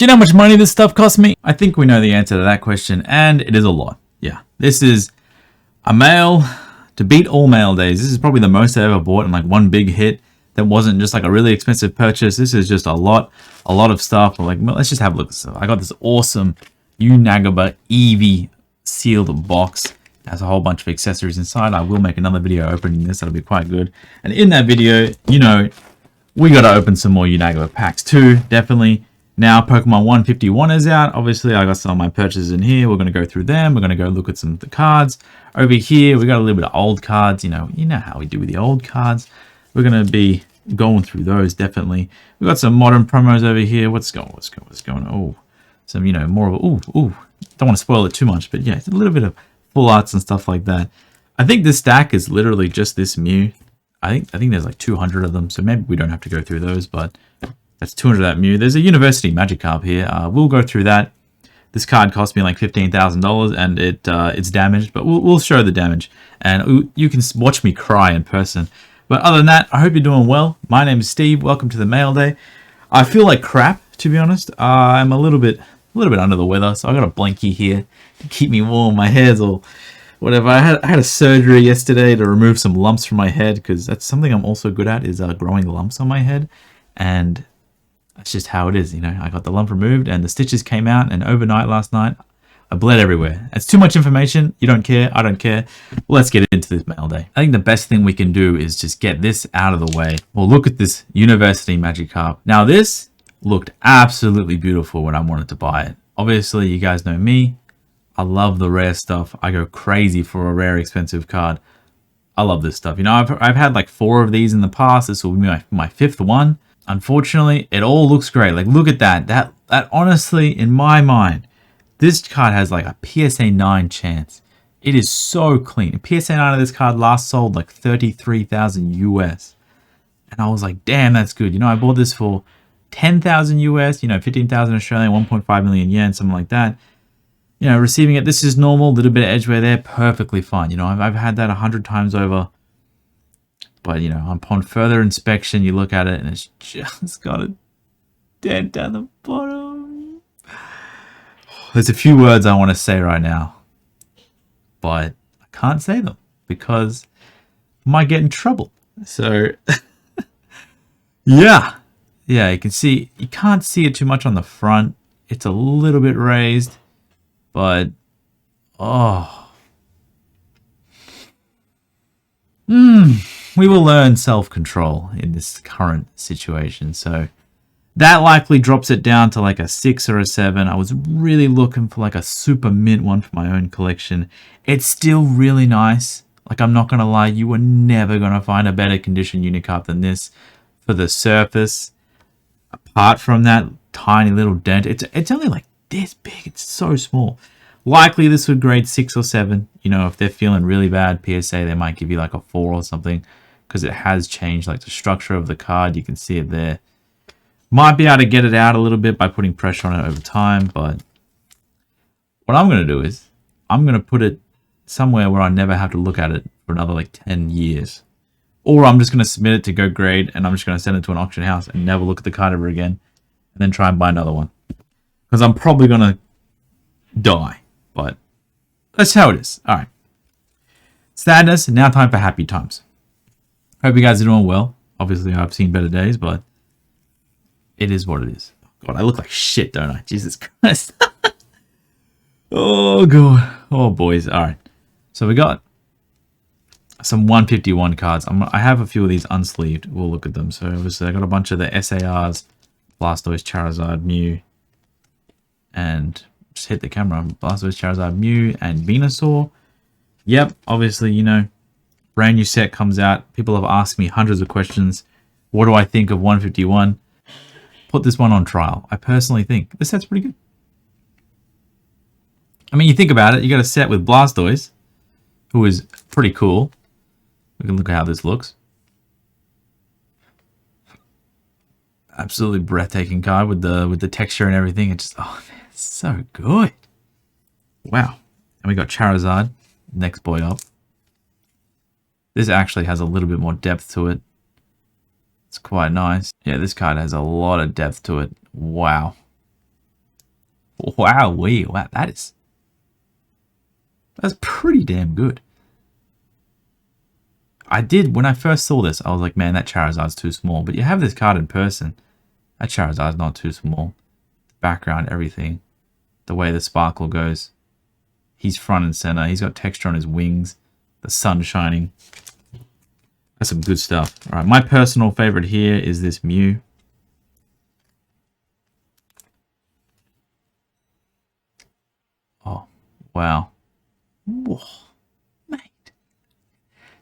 Do you know how much money this stuff cost me? I think we know the answer to that question, and it is a lot. Yeah, this is a mail to beat all mail days. This is probably the most I ever bought in like one big hit that wasn't just like a really expensive purchase. This is just a lot of stuff. Like, let's just have a look at stuff. I got this awesome Unagaba Eevee sealed box. It has a whole bunch of accessories inside. I will make another video opening this. That'll be quite good. And in that video, you know, we got to open some more Unagaba packs too, definitely. Now Pokemon 151 is out. Obviously, I got some of my purchases in here. We're going to go through them. We're going to go look at some of the cards. Over here, we got a little bit of old cards. You know how we do with the old cards. We're going to be going through those, definitely. We got some modern promos over here. What's going on? Oh, some, you know, more of a, don't want to spoil it too much, but yeah, it's a little bit of full arts and stuff like that. I think this stack is literally just this Mew. I think there's like 200 of them, so maybe we don't have to go through those, but that's 200 of that Mew. There's a University Magikarp here. We'll go through that. This card cost me like $15,000 and it's damaged, but we'll show the damage. And you can watch me cry in person. But other than that, I hope you're doing well. My name is Steve. Welcome to the mail day. I feel like crap, to be honest. I'm a little bit under the weather, so I got a blankie here to keep me warm. My hair's all whatever. I had a surgery yesterday to remove some lumps from my head, because that's something I'm also good at, is growing lumps on my head. And that's just how it is, you know. I got the lump removed and the stitches came out, and overnight last night I bled everywhere. It's too much information. You don't care. I don't care. Let's get into this mail day. I think the best thing we can do is just get this out of the way. Well, look at this University Magikarp. Now this looked absolutely beautiful when I wanted to buy it. Obviously, you guys know me. I love the rare stuff. I go crazy for a rare expensive card. I love this stuff. You know, I've had like 4 of these in the past. This will be my 5th one. Unfortunately, it all looks great. Like, look at that. That honestly, in my mind, this card has like a PSA 9 chance. It is so clean. A PSA 9 of this card last sold like 33,000 US. And I was like, damn, that's good. You know, I bought this for 10,000 US, you know, 15,000 Australian, 1.5 million yen, something like that. You know, receiving it, this is normal. A little bit of edge wear there, perfectly fine. You know, I've had that 100 times over. But, you know, upon further inspection, you look at it and it's just got a dent down the bottom. There's a few words I want to say right now, but I can't say them because I might get in trouble. So, yeah, you can see, you can't see it too much on the front. It's a little bit raised, but, we will learn self-control in this current situation. So that likely drops it down to like a 6 or a 7. I was really looking for like a super mint one for my own collection. It's still really nice. Like, I'm not going to lie, you are never going to find a better condition Unicarp than this for the surface. Apart from that tiny little dent, it's only like this big. It's so small. Likely this would grade 6 or 7. You know, if they're feeling really bad PSA, they might give you like a 4 or something, because it has changed like the structure of the card. You can see it there. Might be able to get it out a little bit by putting pressure on it over time, but what I'm going to do is I'm going to put it somewhere where I never have to look at it for another like 10 years. Or I'm just going to submit it to go grade, and I'm just going to send it to an auction house and never look at the card ever again, and then try and buy another one. Because I'm probably going to die, but that's how it is. All right. Sadness, now time for happy times. Hope you guys are doing well. Obviously, I've seen better days, but it is what it is. God, I look like shit, don't I? Jesus Christ. Oh, God. Oh, boys. All right. So we got some 151 cards. I have a few of these unsleeved. We'll look at them. So obviously, I got a bunch of the SARs, Blastoise, Charizard, Mew, and just hit the camera. Blastoise, Charizard, Mew, and Venusaur. Yep, obviously, you know, brand new set comes out. People have asked me hundreds of questions. What do I think of 151? Put this one on trial. I personally think this set's pretty good. I mean, you think about it. You got a set with Blastoise, who is pretty cool. We can look at how this looks. Absolutely breathtaking card with the texture and everything. It just, oh man, it's so good. Wow. And we got Charizard, next boy up. This actually has a little bit more depth to it. It's quite nice. Yeah, this card has a lot of depth to it. Wow. Wow, wow, that's pretty damn good. When I first saw this, I was like, man, that Charizard's too small. But you have this card in person. That Charizard's not too small. Background, everything. The way the sparkle goes. He's front and center. He's got texture on his wings. The sun shining. That's some good stuff. All right, my personal favorite here is this Mew. Oh, wow. Whoa, mate.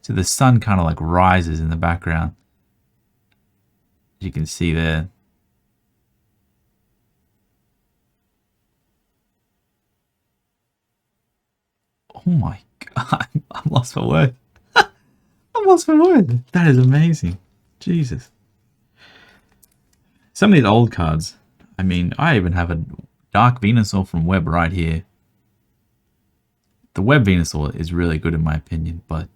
So the sun kind of like rises in the background. As you can see there. Oh my god, I'm lost for words. I'm lost for words. That is amazing. Jesus. Some of these old cards. I mean, I even have a Dark Venusaur from Web right here. The Web Venusaur is really good in my opinion, but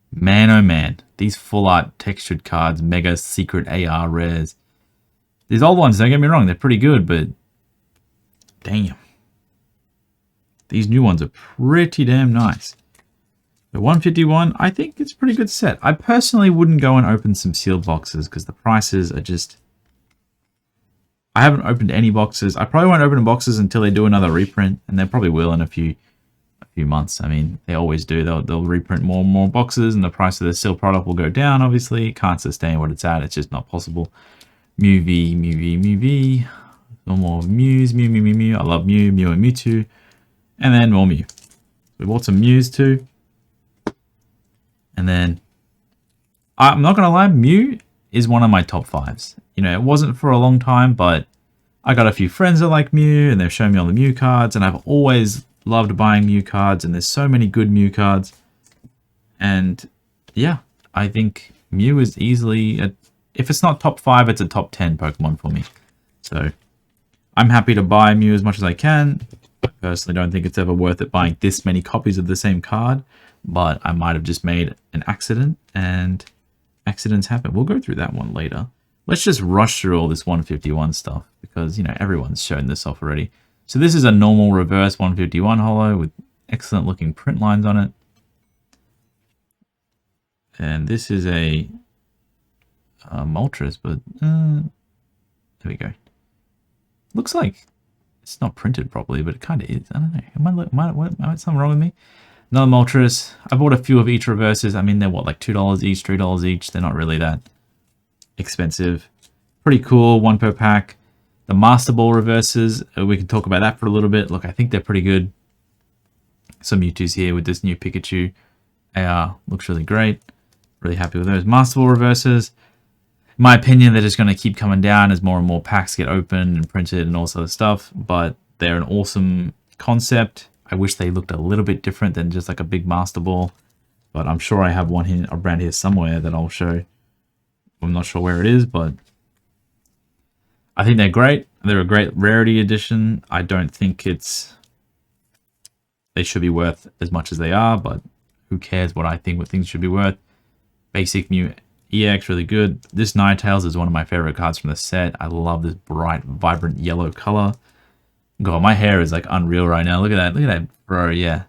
man oh man, these full art textured cards, Mega Secret AR rares. These old ones, don't get me wrong, they're pretty good, but damn. These new ones are pretty damn nice. The 151, I think it's a pretty good set. I personally wouldn't go and open some sealed boxes because the prices are just... I haven't opened any boxes. I probably won't open boxes until they do another reprint, and they probably will in a few months. I mean, they always do. They'll reprint more and more boxes, and the price of the sealed product will go down, obviously. It can't sustain what it's at. It's just not possible. Mew V, Mew V, Mew V. No more Mews. Mew, Mew, Mew, Mew. I love Mew, Mew and Mewtwo. And then more Mew. We bought some Mews too. And then, I'm not going to lie, Mew is one of my top 5s. You know, it wasn't for a long time, but I got a few friends that like Mew, and they've shown me all the Mew cards, and I've always loved buying Mew cards, and there's so many good Mew cards. And yeah, I think Mew is easily, if it's not top 5, it's a top 10 Pokemon for me. So, I'm happy to buy Mew as much as I can. I personally don't think it's ever worth it buying this many copies of the same card, but I might have just made an accident, and accidents happen. We'll go through that one later. Let's just rush through all this 151 stuff because, you know, everyone's shown this off already. So this is a normal reverse 151 holo with excellent looking print lines on it. And this is a Moltres, but there we go. Looks like it's not printed properly, but it kind of is. I don't know. Am I something wrong with me? Another Moltres. I bought a few of each reverses. I mean, they're what, like $2 each, $3 each. They're not really that expensive. Pretty cool, 1 per pack. The Master Ball reverses, we can talk about that for a little bit. Look, I think they're pretty good. Some Mewtwo's here with this new Pikachu. AR looks really great. Really happy with those Master Ball reverses. In my opinion, they're just going to keep coming down as more and more packs get opened and printed and all sort of stuff. But they're an awesome concept. I wish they looked a little bit different than just like a big Master Ball. But I'm sure I have one here, around here somewhere that I'll show. I'm not sure where it is, but I think they're great. They're a great rarity edition. I don't think they should be worth as much as they are, but who cares what I think what things should be worth. Basic Mew EX, really good. This Ninetales is one of my favorite cards from the set. I love this bright, vibrant yellow color. God, my hair is like unreal right now. Look at that, bro, yeah.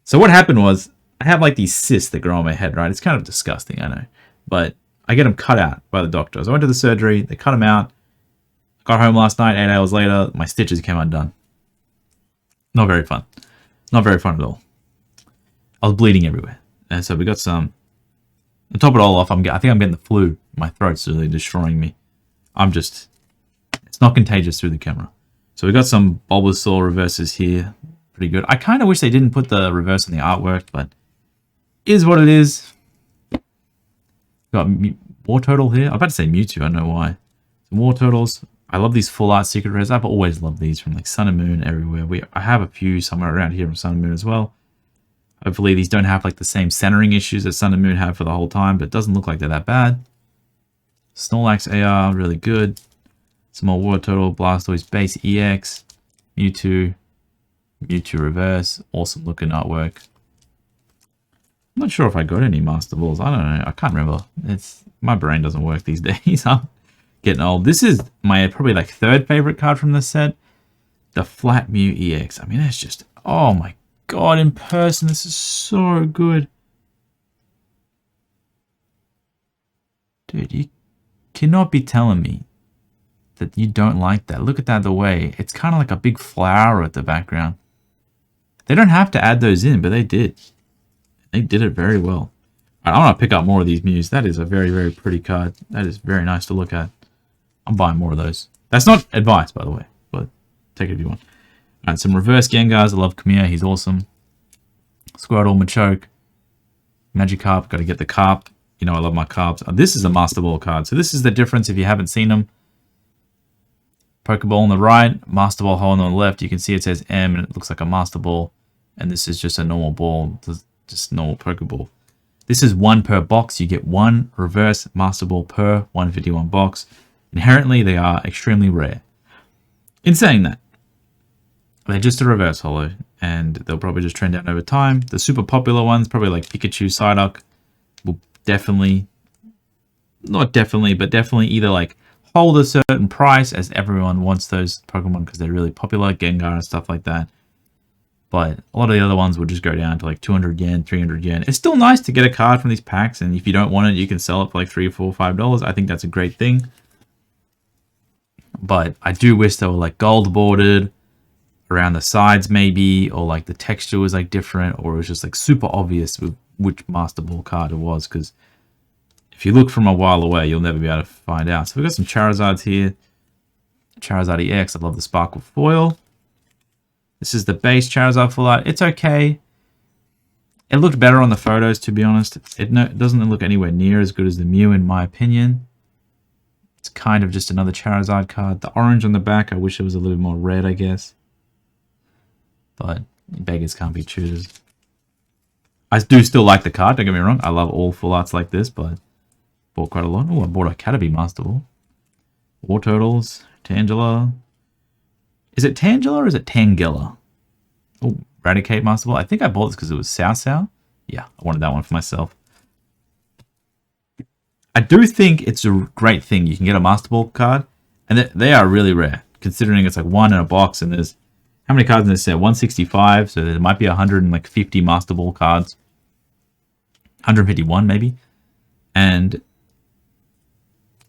So what happened was, I have like these cysts that grow on my head, right? It's kind of disgusting, I know. But I get them cut out by the doctor. So I went to the surgery, they cut them out. Got home last night, 8 hours later, my stitches came undone. Not very fun. Not very fun at all. I was bleeding everywhere. And so we got some... To top it all off, I think I'm getting the flu. My throat's really destroying me. It's not contagious through the camera. So we got some Bulbasaur reverses here. Pretty good. I kind of wish they didn't put the reverse on the artwork, but is what it is. Got Wartortle here. I'm about to say Mewtwo, I don't know why. Some Wartortles. I love these full art secret rares. I've always loved these from like Sun and Moon everywhere. I have a few somewhere around here from Sun and Moon as well. Hopefully these don't have like the same centering issues that Sun and Moon have for the whole time, but it doesn't look like they're that bad. Snorlax AR, really good. Some more Wartortle, Blastoise base EX, Mewtwo, Mewtwo reverse, awesome looking artwork. I'm not sure if I got any Master Balls. I don't know. I can't remember. My brain doesn't work these days. I'm getting old. This is my probably like 3rd favorite card from this set. The Flat Mew EX. I mean, that's just, oh my god, in person, this is so good. Dude, you cannot be telling me that you don't like that. Look at that the way. It's kind of like a big flower at the background. They don't have to add those in, but they did. They did it very well. I want to pick up more of these Mews. That is a very, very pretty card. That is very nice to look at. I'm buying more of those. That's not advice, by the way, but take it if you want. Alright, some reverse Gengars. I love Khmer. He's awesome. Squirtle, Machoke. Magikarp. Got to get the Carp. You know I love my Carps. This is a Master Ball card. So this is the difference if you haven't seen them. Pokeball on the right. Master Ball hole on the left. You can see it says M and it looks like a Master Ball. And this is just a normal ball. Just normal Pokeball. This is one per box. You get one reverse Master Ball per 151 box. Inherently, they are extremely rare. In saying that, they're just a reverse holo, and they'll probably just trend down over time. The super popular ones, probably like Pikachu, Psyduck, will definitely, not definitely, but definitely either like hold a certain price as everyone wants those Pokemon because they're really popular, Gengar and stuff like that. But a lot of the other ones will just go down to like 200 yen, 300 yen. It's still nice to get a card from these packs, and if you don't want it, you can sell it for like $3, $4, $5. I think that's a great thing. But I do wish they were like gold bordered around the sides maybe, or like the texture was like different, or it was just like super obvious with which Master Ball card it was, because if you look from a while away, you'll never be able to find out. So we've got some Charizards here. Charizard EX, I love the Sparkle Foil. This is the base Charizard Full Art. It's okay. It looked better on the photos, to be honest. It doesn't look anywhere near as good as the Mew, in my opinion. It's kind of just another Charizard card. The orange on the back, I wish it was a little more red, I guess. But beggars can't be choosers. I do still like the card, don't get me wrong. I love all full arts like this, but bought quite a lot. Oh, I bought a Caterpie Master Ball. War Turtles, Tangela. Is it Tangela or is it Tangela? Oh, Eradicate Master Ball. I think I bought this because it was Sao. Yeah, I wanted that one for myself. I do think it's a great thing. You can get a Master Ball card, and they are really rare, considering it's like one in a box, and there's, how many cards in this set? 165, so there might be 150 Master Ball cards. 151 maybe. And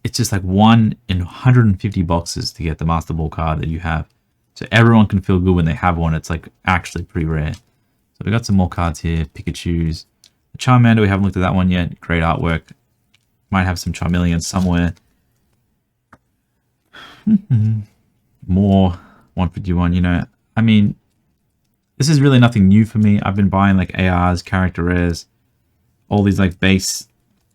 it's just like 1 in 150 boxes to get the Master Ball card that you have. So everyone can feel good when they have one. It's like actually pretty rare. So we got some more cards here. Pikachu's. The Charmander, we haven't looked at that one yet. Great artwork. Might have some Charmeleon somewhere. More 151, you know. I mean, this is really nothing new for me. I've been buying like ARs, character rares, all these like base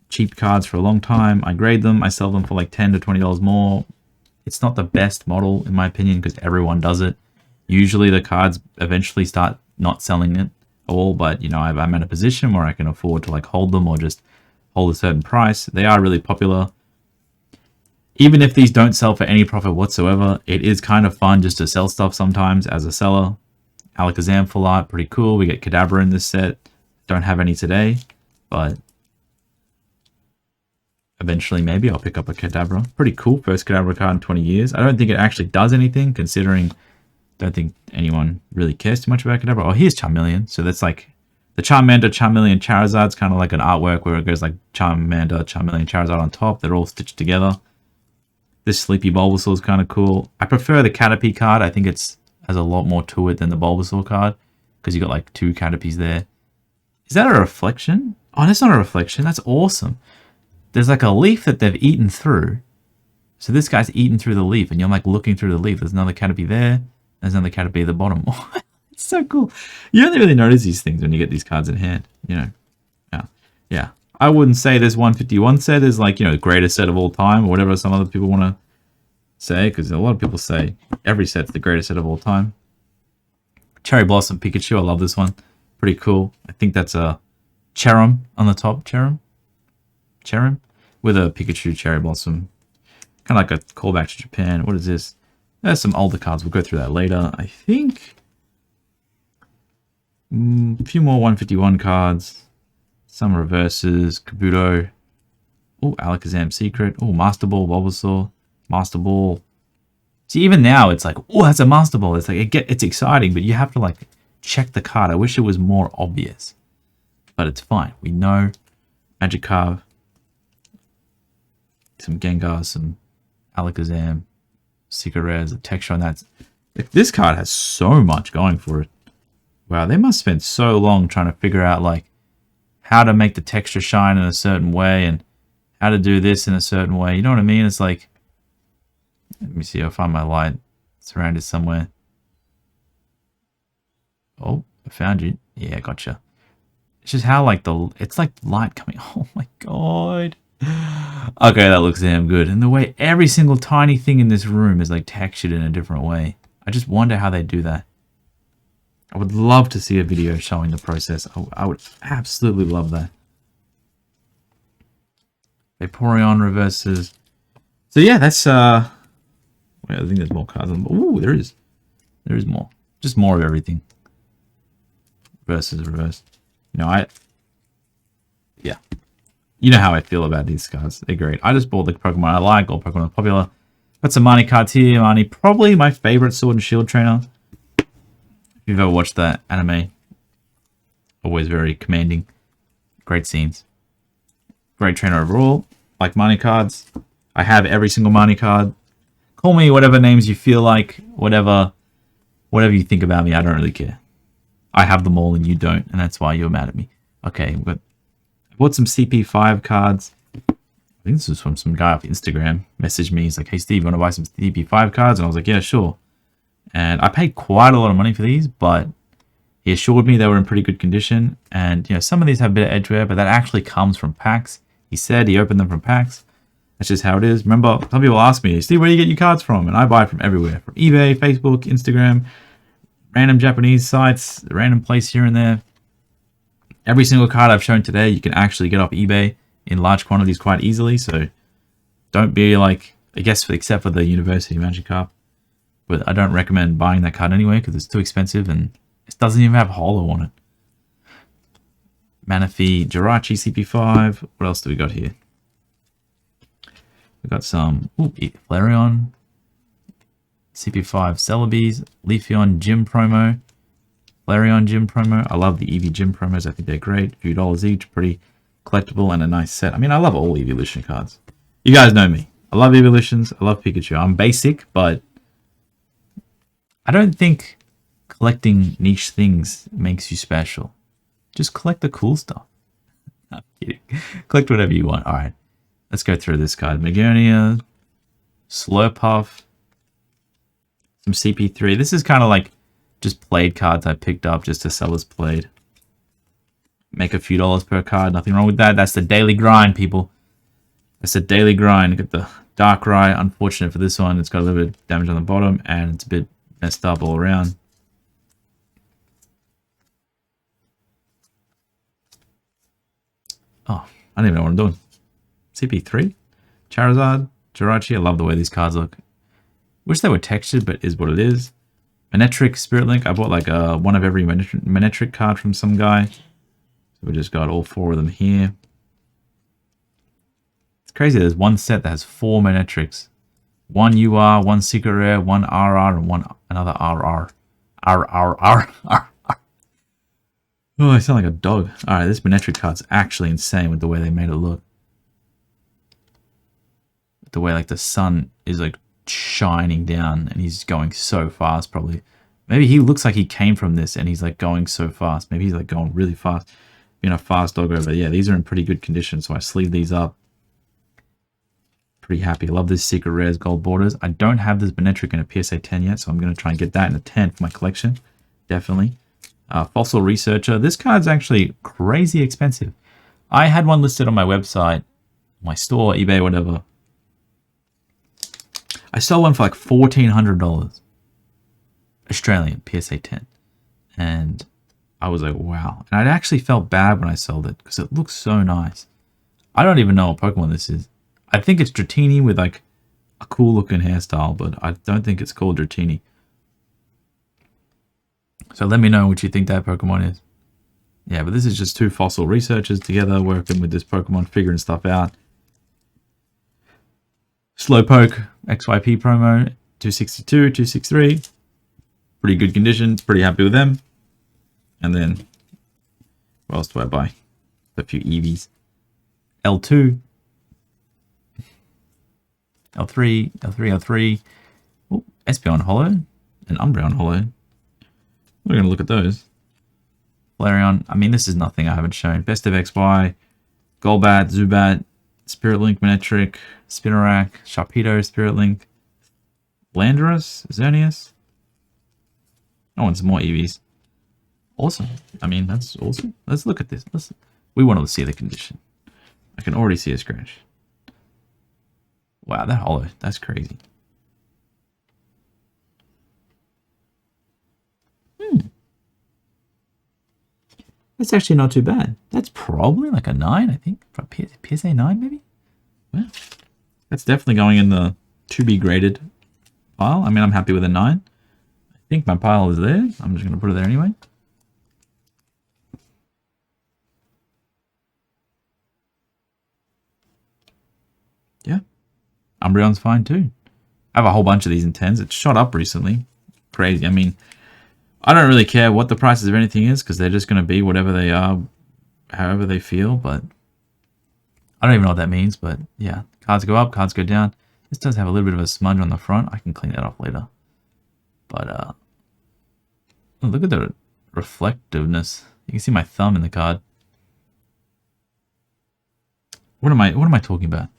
cheap cards for a long time. I grade them. I sell them for like $10 to $20 more. It's not the best model, in my opinion, because everyone does it. Usually the cards eventually start not selling it all, but you know, I'm in a position where I can afford to like hold them or just hold a certain price. They are really popular. Even if these don't sell for any profit whatsoever, it is kind of fun just to sell stuff sometimes as a seller. Alakazam full art, pretty cool. We get Kadabra in this set. Don't have any today, but eventually maybe I'll pick up a Kadabra. Pretty cool, first Kadabra card in 20 years. I don't think it actually does anything, considering I don't think anyone really cares too much about Kadabra. Oh, here's Charmeleon. So that's like the Charmander, Charmeleon, Charizard's kind of like an artwork where it goes like Charmander, Charmeleon, Charizard on top. They're all stitched together. This Sleepy Bulbasaur is kind of cool. I prefer the Caterpie card. I think it's has a lot more to it than the Bulbasaur card, because you got like 2 Caterpies there. Is that a reflection? Oh, that's not a reflection. That's awesome. There's like a leaf that they've eaten through. So this guy's eaten through the leaf, and you're like looking through the leaf. There's another Caterpie there. There's another Caterpie at the bottom. It's so cool. You only really notice these things when you get these cards in hand, you know. Yeah. I wouldn't say this 151 set is like, you know, the greatest set of all time, or whatever some other people want to say, because a lot of people say every set's the greatest set of all time. Cherry Blossom Pikachu, I love this one. Pretty cool. I think that's a Cherim on the top. Cherim? With a Pikachu Cherry Blossom. Kind of like a callback to Japan. What is this? There's some older cards. We'll go through that later. I think a few more 151 cards. Some reverses. Kabuto. Oh, Alakazam Secret. Oh, Master Ball Bulbasaur. Master Ball. See, even now it's like, oh, that's a Master Ball. It's like it's exciting, but you have to like check the card. I wish it was more obvious, but it's fine. We know Magikarp, some Gengar, some Alakazam, Secret Rares, the texture on that. Like, this card has so much going for it. Wow, they must spend so long trying to figure out like how to make the texture shine in a certain way and how to do this in a certain way. You know what I mean? It's like, let me see, I'll find my light. It's around it somewhere. Oh, I found you. Yeah, gotcha. It's just how like it's like light coming. Oh my god. Okay, that looks damn good. And the way every single tiny thing in this room is like textured in a different way. I just wonder how they do that. I would love to see a video showing the process. I would absolutely love that. Vaporeon reverses. So yeah, that's wait, I think there's more cards on. Ooh, there is. There is more. Just more of everything. Versus reverse. You know, yeah. You know how I feel about these cards. They're great. I just bought the Pokemon I like, all Pokemon are popular. Got some Marnie cards here. Marnie, probably my favorite Sword and Shield trainer. If you've ever watched that anime, always very commanding. Great scenes. Great trainer overall. Like Marnie cards. I have every single Marnie card. Call me whatever names you feel like. Whatever you think about me, I don't really care. I have them all and you don't, and that's why you're mad at me. Okay, I bought some CP5 cards. I think this was from some guy off Instagram. Messaged me. He's like, hey, Steve, you want to buy some CP5 cards? And I was like, yeah, sure. And I paid quite a lot of money for these, but he assured me they were in pretty good condition. And, you know, some of these have a bit of edge wear, but that actually comes from packs. He said he opened them from packs. That's just how it is. Remember, some people ask me, Steve, where do you get your cards from? And I buy from everywhere. From eBay, Facebook, Instagram, random Japanese sites, a random place here and there. Every single card I've shown today, you can actually get off eBay in large quantities quite easily. So don't be like, I guess, except for the University Magikarp. But I don't recommend buying that card anyway because it's too expensive and it doesn't even have holo on it. Manaphy, Jirachi, CP5. What else do we got here? We got some Flareon, CP5 Celebies, Leafeon Gym Promo, Flareon Gym Promo. I love the Eevee Gym Promos. I think they're great. A few dollars each. Pretty collectible and a nice set. I mean, I love all Evolution cards. You guys know me. I love Evolutions. I love Pikachu. I'm basic, but I don't think collecting niche things makes you special. Just collect the cool stuff. I'm kidding. Collect whatever you want. All right. Let's go through this card. Magonia, Slurpuff, some CP3. This is kind of like just played cards I picked up just to sell as played. Make a few dollars per card. Nothing wrong with that. That's the daily grind, people. That's the daily grind. Get the Darkrai. Unfortunate for this one. It's got a little bit of damage on the bottom and it's a bit messed up all around. Oh, I don't even know what I'm doing. CP3? Charizard? Jirachi? I love the way these cards look. Wish they were textured, but is what it is. Benetric, Spirit Link. I bought like one of every Benetric card from some guy. So we just got all 4 of them here. It's crazy. There's one set that has 4 Benetrics. 1 UR, 1 Secret Rare, 1 RR, and another RR. RRR. Oh, I sound like a dog. Alright, this Benetric card's actually insane with the way they made it look. The way like the sun is like shining down and he's going so fast probably. Maybe he looks like he came from this and he's like going so fast. Maybe he's like going really fast. Being a fast doggo, but yeah, these are in pretty good condition. So I sleeve these up. Pretty happy. I love this Secret Rares gold borders. I don't have this Benetric in a PSA 10 yet, so I'm going to try and get that in a 10 for my collection. Definitely. Fossil Researcher. This card's actually crazy expensive. I had one listed on my website, my store, eBay, whatever. I sold one for like $1,400 Australian PSA 10, and I was like, wow. And I actually felt bad when I sold it because it looks so nice. I don't even know what Pokemon this is. I think it's Dratini with like a cool looking hairstyle, but I don't think it's called Dratini. So let me know what you think that Pokemon is. Yeah, but this is just 2 fossil researchers together working with this Pokemon, figuring stuff out. Slowpoke XYP promo. 262, 263. Pretty good conditions. Pretty happy with them. And then, what else do I buy? A few EVs. L2. L3, L3, L3. Oh, Espeon Holo. And Umbreon Holo. We're going to look at those. Flareon. I mean, this is nothing I haven't shown. Best of XY. Golbat, Zubat, Spirit Link, Benetric, Spinarak, Sharpedo, Spirit Link, Landorus, Xerneas. Oh, and some more EVs. Awesome. I mean, that's awesome. Let's look at this. We want to see the condition. I can already see a scratch. Wow, that holo. That's crazy. That's actually not too bad. That's probably like a 9, I think. For PSA 9, maybe? Well, that's definitely going in the to be graded pile. I mean, I'm happy with a 9. I think my pile is there. I'm just going to put it there anyway. Yeah. Umbreon's fine too. I have a whole bunch of these in 10s. It's shot up recently. Crazy. I mean, I don't really care what the prices of anything is because they're just going to be whatever they are, however they feel. But I don't even know what that means. But yeah, cards go up, cards go down. This does have a little bit of a smudge on the front. I can clean that off later. But look at the reflectiveness. You can see my thumb in the card. What am I talking about?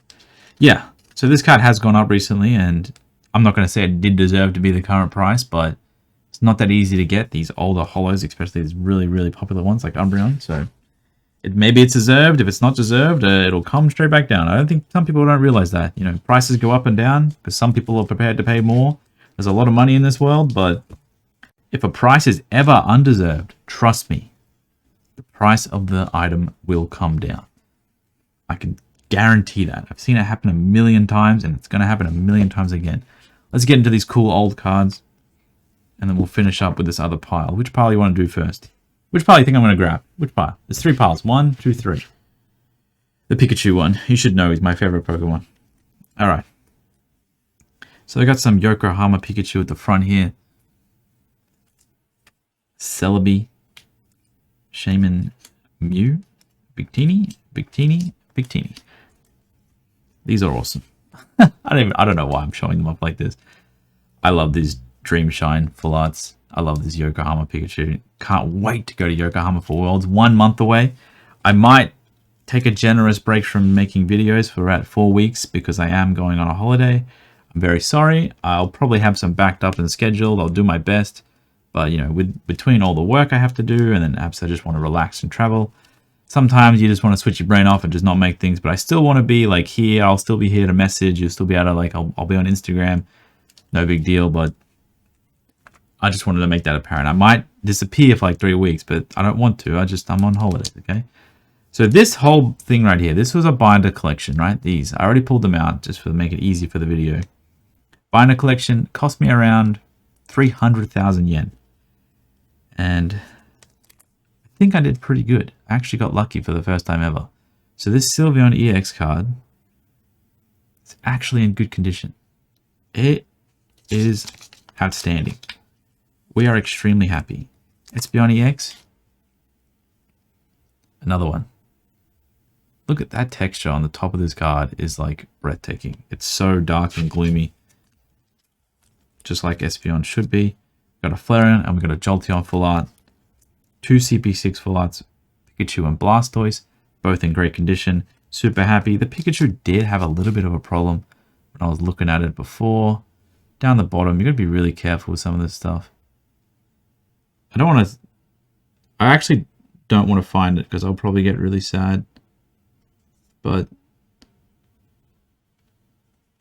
Yeah. So this card has gone up recently, and I'm not going to say it did deserve to be the current price, but it's not that easy to get these older holos, especially these really, really popular ones like Umbreon. So maybe it's deserved. If it's not deserved, it'll come straight back down. I don't think some people don't realize that. You know, prices go up and down because some people are prepared to pay more. There's a lot of money in this world, but if a price is ever undeserved, trust me, the price of the item will come down. I can guarantee that. I've seen it happen a million times, and it's going to happen a million times again. Let's get into these cool old cards, and then we'll finish up with this other pile. Which pile you want to do first? Which pile you think I'm going to grab? Which pile? There's 3 piles. 1, 2, 3. The Pikachu one. You should know he's my favorite Pokemon. Alright. So I got some Yokohama Pikachu at the front here. Celebi. Shaman Mew. Victini. These are awesome. I don't know why I'm showing them up like this. I love these Dream Shine full arts. I love this Yokohama Pikachu. Can't wait to go to Yokohama for Worlds. 1 month away. I might take a generous break from making videos for about 4 weeks because I am going on a holiday. I'm very sorry. I'll probably have some backed up and scheduled. I'll do my best. But, you know, between all the work I have to do and then perhaps I just want to relax and travel, sometimes you just want to switch your brain off and just not make things. But I still want to be, like, here. I'll still be here to message. You'll still be able to, like, I'll be on Instagram. No big deal, but I just wanted to make that apparent. I might disappear for like 3 weeks, but I don't want to. I'm on holidays, okay? So this whole thing right here, this was a binder collection, right? These. I already pulled them out just to make it easy for the video. Binder collection cost me around 300,000 yen. And I think I did pretty good. I actually got lucky for the first time ever. So this Sylveon EX card is actually in good condition. It is outstanding. We are extremely happy. Espeon EX. Another one. Look at that texture on the top of this card is like breathtaking. It's so dark and gloomy. Just like Espeon should be. Got a Flareon and we got a Jolteon full art. 2 CP6 full arts. Pikachu and Blastoise. Both in great condition. Super happy. The Pikachu did have a little bit of a problem when I was looking at it before. Down the bottom, you got to be really careful with some of this stuff. I actually don't want to find it because I'll probably get really sad. But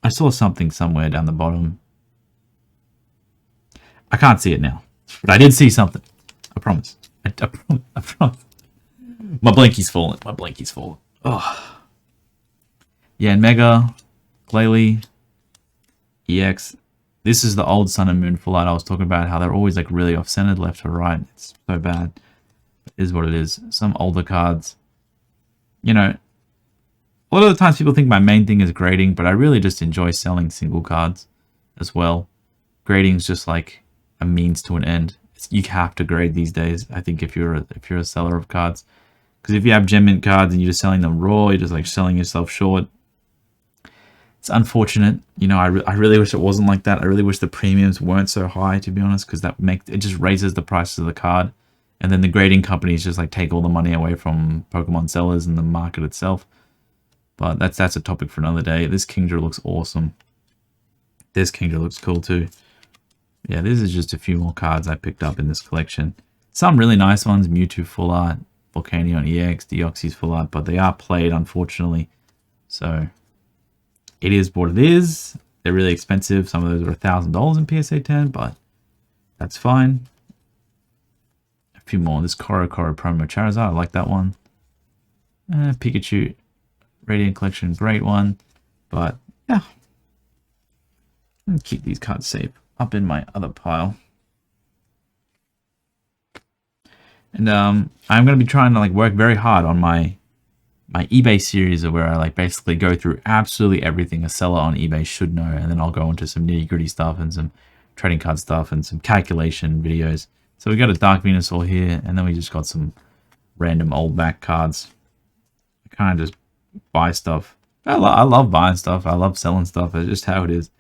I saw something somewhere down the bottom. I can't see it now, but I did see something. I promise. I promise. My blanky's fallen. Oh. Yeah, and Mega, Glalie, EX. This is the old Sun and Moon full art I was talking about, how they're always like really off-centered left to right. It's so bad. It is what it is. Some older cards. You know, a lot of the times people think my main thing is grading, but I really just enjoy selling single cards as well. grading is just like a means to an end. You have to grade these days, I think, if you're a seller of cards. Because if you have gem mint cards and you're just selling them raw, you're just like selling yourself short. It's unfortunate. You know, I really wish it wasn't like that. I really wish the premiums weren't so high, to be honest, because it just raises the prices of the card. And then the grading companies just like take all the money away from Pokemon sellers and the market itself. But that's a topic for another day. This Kingdra looks awesome. This Kingdra looks cool too. Yeah, this is just a few more cards I picked up in this collection. Some really nice ones. Mewtwo Full Art, Volcanion EX, Deoxys Full Art, but they are played, unfortunately. So, it is what it is. They're really expensive. Some of those are $1,000 in PSA 10, but that's fine. A few more. This Koro promo Charizard, I like that one. Pikachu Radiant Collection, great one. But, yeah. I'm gonna keep these cards safe up in my other pile. And I'm going to be trying to like work very hard on my eBay series, where I like basically go through absolutely everything a seller on eBay should know, and then I'll go into some nitty-gritty stuff and some trading card stuff and some calculation videos. So we got a Dark Venusaur here, and then we just got some random old back cards. I kind of just buy stuff. I love buying stuff. I love selling stuff. It's just how it is.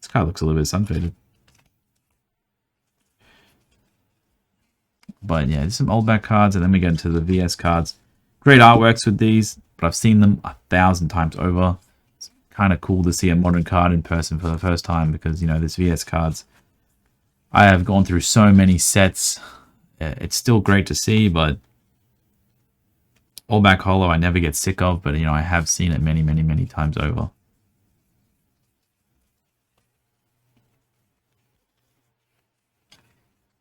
This card looks a little bit sun-faded. But yeah, there's some old back cards, and then we get into the VS cards. Great artworks with these, but I've seen them 1,000 times over. It's kind of cool to see a modern card in person for the first time, because, you know, this VS cards, I have gone through so many sets. It's still great to see, but all back holo I never get sick of, but, you know, I have seen it many, many, many times over.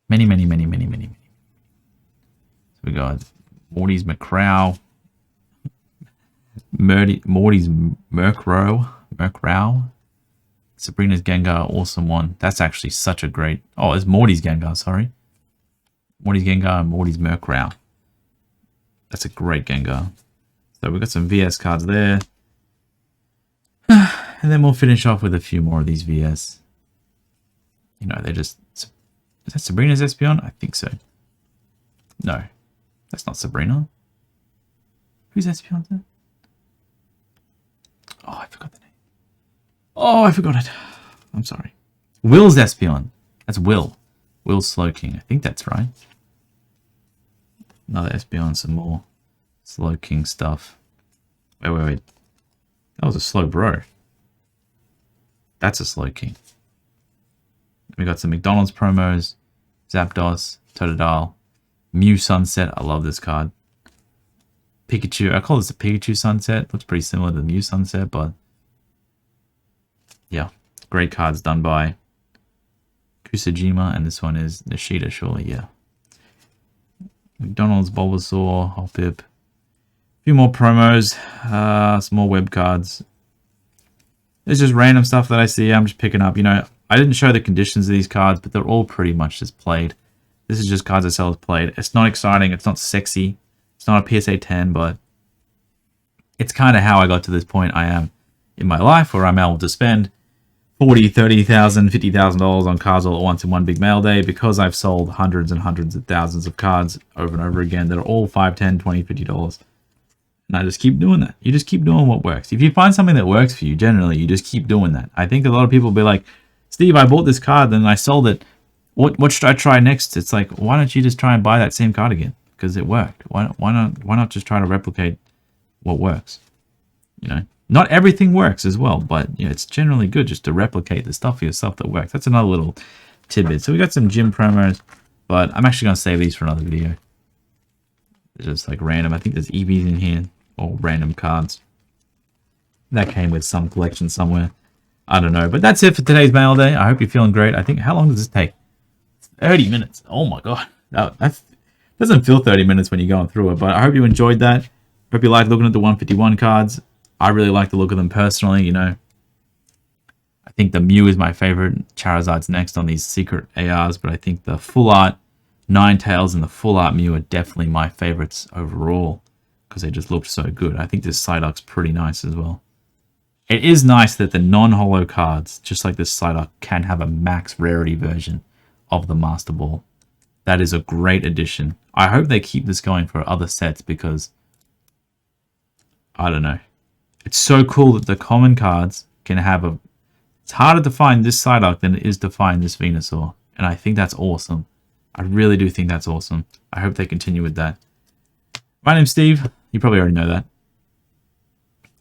Many, many, many, many, many, many. So we got Morty's Murkrow. Morty's Murkrow. Sabrina's Gengar, awesome one. That's actually such a great... Oh, it's Morty's Gengar, sorry. Morty's Gengar and Morty's Murkrow. That's a great Gengar. So we've got some VS cards there. And then we'll finish off with a few more of these VS. You know, they're just... Is that Sabrina's Espeon? I think so. No. That's not Sabrina. Who's Espeon then? Oh, I forgot the name. Oh, I forgot it. I'm sorry. Will's Espeon. That's Will. Will Slowking. I think that's right. Another Espeon, some more Slowking stuff. Wait. That was a Slowbro. That's a Slowking. We got some McDonald's promos, Zapdos, Totodile, Mew Sunset. I love this card. Pikachu. I call this a Pikachu Sunset. Looks pretty similar to the Mew Sunset, but yeah, great cards done by Kusajima, and this one is Nishida, surely, yeah. McDonald's, Bulbasaur, Hoppip. A few more promos, some more web cards. It's just random stuff that I see. I'm just picking up, you know. I didn't show the conditions of these cards, but they're all pretty much just played. This is just cards I sell as played. It's not exciting. It's not sexy. It's not a PSA 10, but it's kind of how I got to this point I am in my life, where I'm able to spend $40,000, $30,000, $50,000 on cards all at once in one big mail day, because I've sold hundreds and hundreds of thousands of cards over and over again that are all $5, $10, $20, $50. And I just keep doing that. You just keep doing what works. If you find something that works for you, generally, you just keep doing that. I think a lot of people will be like, Steve, I bought this card, then I sold it. What should I try next? It's like, why don't you just try and buy that same card again? Because it worked. Why not just try to replicate what works? You know, not everything works as well, but you know, it's generally good just to replicate the stuff for yourself that works. That's another little tidbit. So we got some gym promos, but I'm actually going to save these for another video. They're just like random. I think there's EVs in here, or random cards. That came with some collection somewhere. I don't know, but that's it for today's mail day. I hope you're feeling great. I think, how long does this take? 30 minutes. Oh my god. That doesn't feel 30 minutes when you're going through it, but I hope you enjoyed that. Hope you like looking at the 151 cards. I really like the look of them personally, you know. I think the Mew is my favorite. Charizard's next on these secret ARs, but I think the full art Ninetales and the full art Mew are definitely my favorites overall, because they just look so good. I think this Psyduck's pretty nice as well. It is nice that the non-holo cards, just like this Psyduck, can have a max rarity version of the Master Ball. That is a great addition. I hope they keep this going for other sets because, I don't know. It's so cool that the common cards can have a... It's harder to find this Psyduck than it is to find this Venusaur. And I think that's awesome. I really do think that's awesome. I hope they continue with that. My name's Steve. You probably already know that.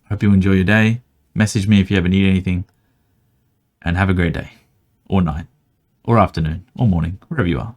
Hope you enjoy your day. Message me if you ever need anything. And have a great day. Or night. Or afternoon. Or morning. Wherever you are.